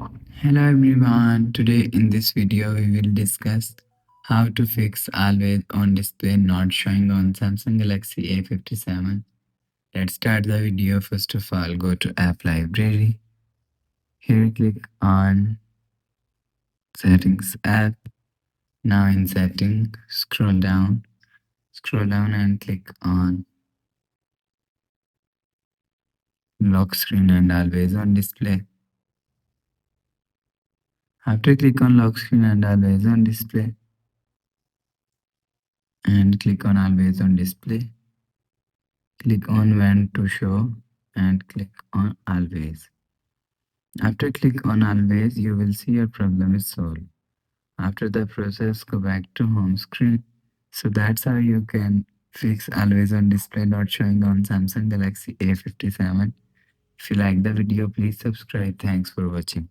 Hello everyone, today in this video we will discuss how to fix always on display not showing on Samsung Galaxy A57. Let's start the video. First of all, go to app library. Here click on settings app. Now in setting, scroll down and click on lock screen and always on display. After click on lock screen and always on display and click on always on display. Click on when to show and click on always. After click on always, you will see your problem is solved. After the process, go back to home screen. So that's how you can fix always on display not showing on Samsung Galaxy A57. If you like the video, please subscribe. Thanks for watching.